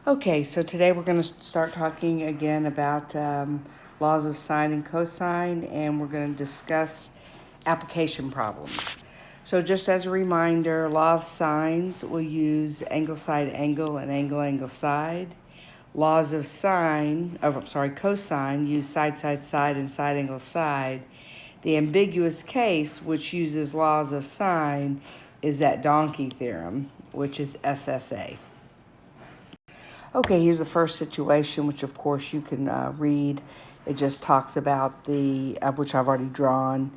Okay, so today we're going to start talking again about laws of sine and cosine, and we're going to discuss application problems. So just as a reminder, law of sines will use angle side angle and angle angle side. Laws of cosine use side side side and side angle side. The ambiguous case, which uses laws of sine, is that donkey theorem, which is SSA. Okay, here's the first situation, which of course you can read. It just talks about which I've already drawn,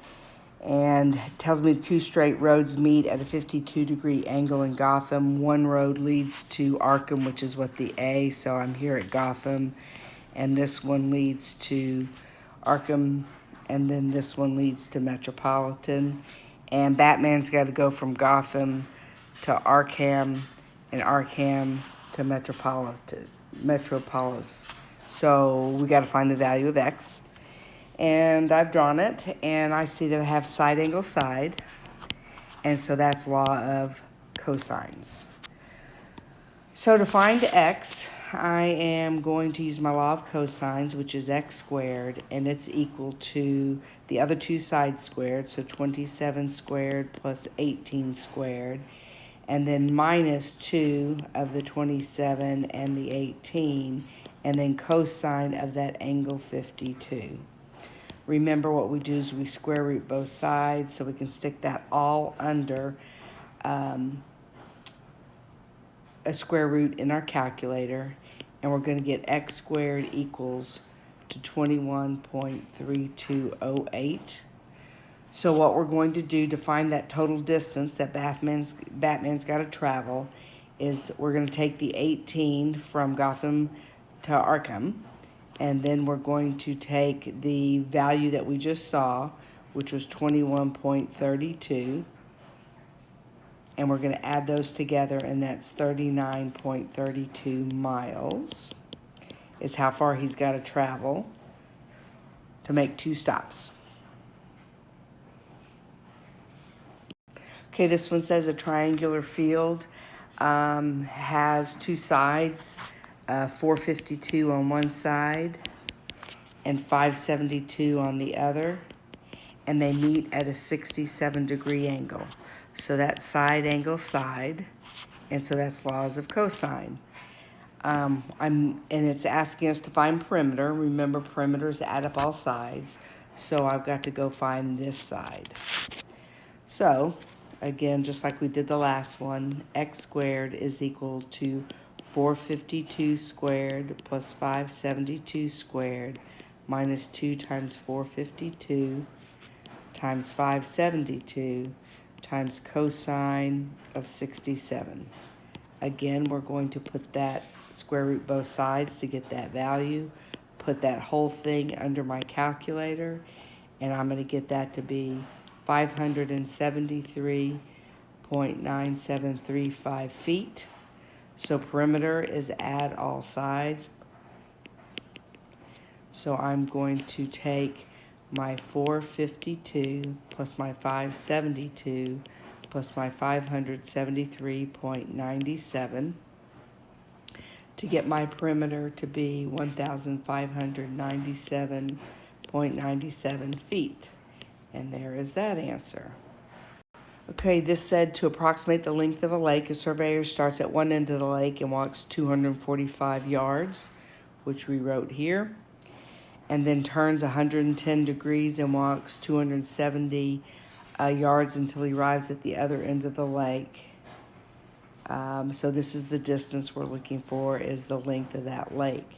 and tells me the two straight roads meet at a 52-degree angle in Gotham. One road leads to Arkham, which is what the A, so I'm here at Gotham, and this one leads to Arkham, and then this one leads to Metropolitan. And Batman's got to go from Gotham to Arkham, and Arkham to Metropolis. So we got to find the value of x. And I've drawn it, and I see that I have side angle side. And so that's law of cosines. So to find x, I am going to use my law of cosines, which is x squared, and it's equal to the other two sides squared, so 27 squared plus 18 squared, and then minus 2 of the 27 and the 18, and then cosine of that angle 52. Remember, what we do is we square root both sides, so we can stick that all under a square root in our calculator, and we're going to get x squared equals to 21.3208. So what we're going to do to find that total distance that Batman's got to travel is we're going to take the 18 from Gotham to Arkham, and then we're going to take the value that we just saw, which was 21.32, and we're going to add those together, and that's 39.32 miles is how far he's got to travel to make 2 stops. Okay, this one says a triangular field has 2 sides, 452 on one side and 572 on the other, and they meet at a 67-degree angle. So that's side angle side, and so that's laws of cosine. And it's asking us to find perimeter. Remember, perimeters add up all sides, so I've got to go find this side. So again, just like we did the last one, x squared is equal to 452 squared plus 572 squared minus 2 times 452 times 572 times cosine of 67. Again, we're going to put that square root both sides to get that value, put that whole thing under my calculator, and I'm going to get that to be 573.9735 feet. So perimeter is add all sides. So I'm going to take my 452 plus my 572 plus my 573.97 to get my perimeter to be 1,597.97 feet. And there is that answer. Okay, this said to approximate the length of a lake, a surveyor starts at one end of the lake and walks 245 yards, which we wrote here, and then turns 110 degrees and walks 270 yards until he arrives at the other end of the lake. So this is the distance we're looking for, is the length of that lake.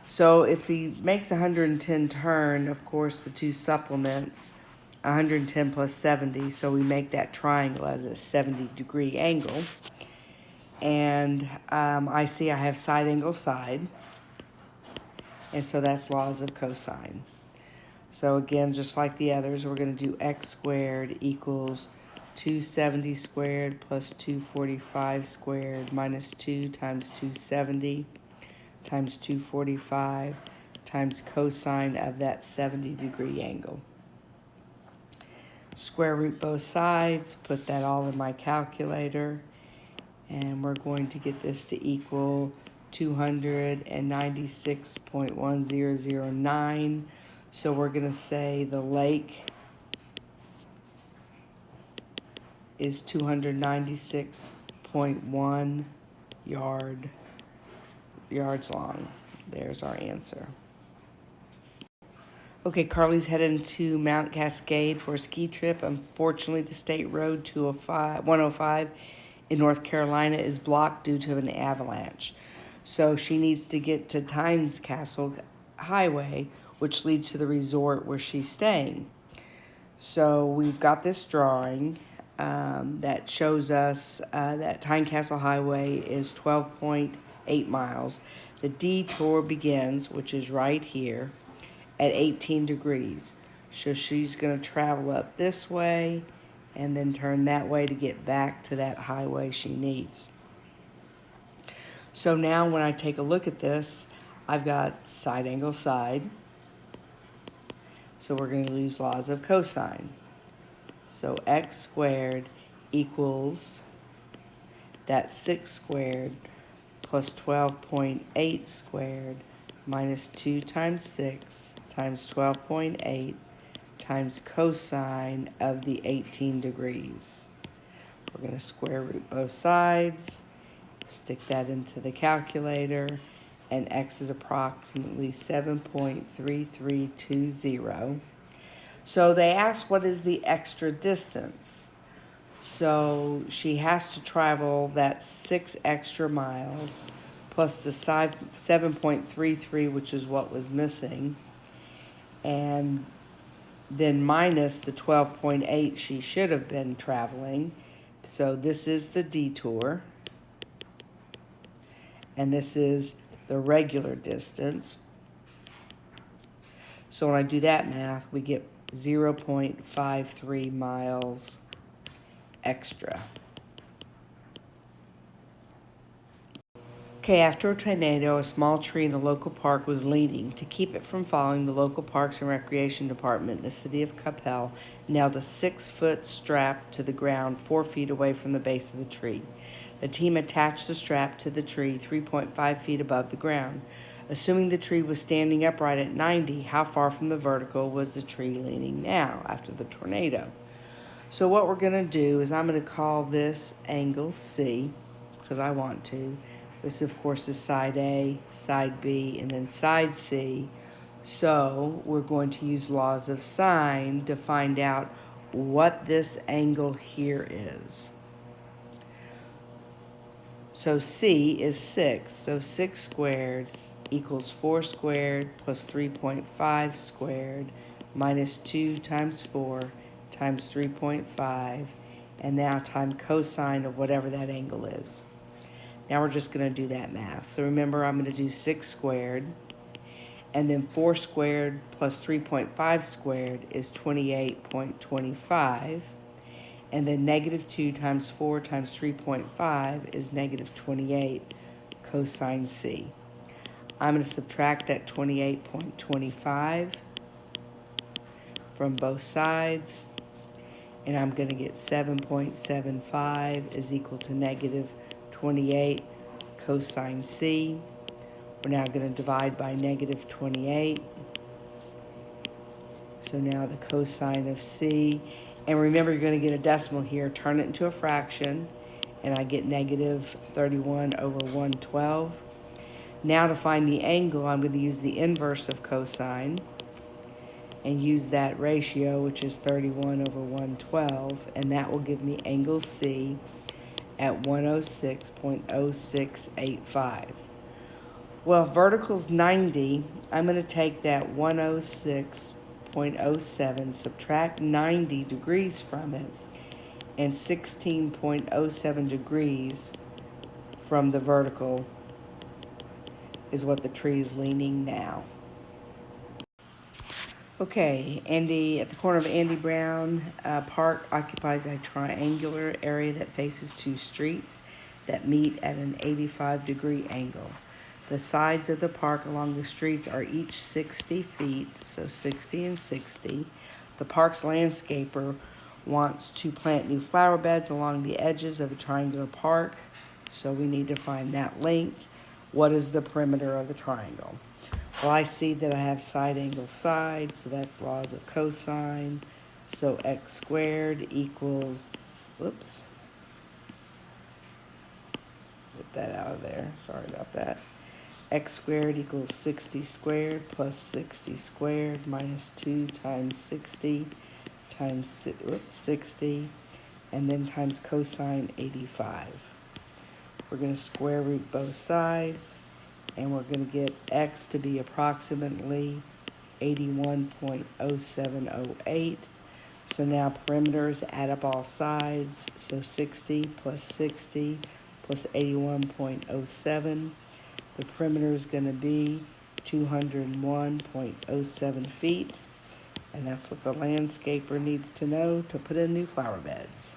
So if he makes 110 turn, of course, the two supplements 110 plus 70, so we make that triangle as a 70-degree angle. And I see I have side angle side, and so that's laws of cosine. So again, just like the others, we're going to do x squared equals 270 squared plus 245 squared minus 2 times 270 times 245 times cosine of that 70-degree angle. Square root both sides, put that all in my calculator, and we're going to get this to equal 296.1009. So we're going to say the lake is 296.1 yards long. There's our answer. Okay, Carly's heading to Mount Cascade for a ski trip. Unfortunately, the state road 105 in North Carolina is blocked due to an avalanche. So she needs to get to Times Castle Highway, which leads to the resort where she's staying. So we've got this drawing that shows us that Tyne Castle Highway is 12.8 miles. The detour begins, which is right here, at 18 degrees. So she's going to travel up this way and then turn that way to get back to that highway she needs. So now when I take a look at this, I've got side angle side. So we're going to use laws of cosine. So x squared equals that 6 squared plus 12.8 squared minus 2 times 6 times 12.8 times cosine of the 18 degrees. We're going to square root both sides, stick that into the calculator, and x is approximately 7.3320. So they asked what is the extra distance. So she has to travel that 6 extra miles plus the 7.33, which is what was missing, and then minus the 12.8 she should have been traveling. So this is the detour, and this is the regular distance. So when I do that math, we get 0.53 miles extra. Okay, after a tornado, a small tree in a local park was leaning. To keep it from falling, the local Parks and Recreation Department in the city of Capel nailed a 6-foot strap to the ground 4 feet away from the base of the tree. The team attached the strap to the tree 3.5 feet above the ground. Assuming the tree was standing upright at 90, how far from the vertical was the tree leaning now after the tornado? So what we're going to do is I'm going to call this angle C, because I want to. This, of course, is side A, side B, and then side C. So we're going to use laws of sine to find out what this angle here is. So C is 6. So 6 squared equals 4 squared plus 3.5 squared minus 2 times 4 times 3.5, and now times cosine of whatever that angle is. Now we're just going to do that math. So remember, I'm going to do 6 squared, and then 4 squared plus 3.5 squared is 28.25, and then negative 2 times 4 times 3.5 is negative 28 cosine C. I'm going to subtract that 28.25 from both sides, and I'm going to get 7.75 is equal to negative 28 cosine C. We're now going to divide by negative 28. So now the cosine of C, and remember you're going to get a decimal here, turn it into a fraction, and I get negative 31 over 112. Now to find the angle, I'm going to use the inverse of cosine and use that ratio, which is 31 over 112, and that will give me angle C at 106.0685. Well, if vertical's 90, I'm going to take that 106.07, subtract 90 degrees from it, and 16.07 degrees from the vertical is what the tree is leaning now. Okay, Andy, at the corner of Andy Brown Park occupies a triangular area that faces 2 streets that meet at an 85-degree angle. The sides of the park along the streets are each 60 feet, so 60 and 60. The park's landscaper wants to plant new flower beds along the edges of the triangular park, so we need to find that length. what is the perimeter of the triangle? Well, I see that I have side angle side, so that's laws of cosine. So x squared equals, whoops, get that out of there, sorry about that. X squared equals 60 squared plus 60 squared minus 2 times 60 times 60, and then times cosine 85. We're going to square root both sides, and we're going to get x to be approximately 81.0708. So now perimeters, add up all sides, so 60 plus 81.07. The perimeter is going to be 201.07 feet, and that's what the landscaper needs to know to put in new flower beds.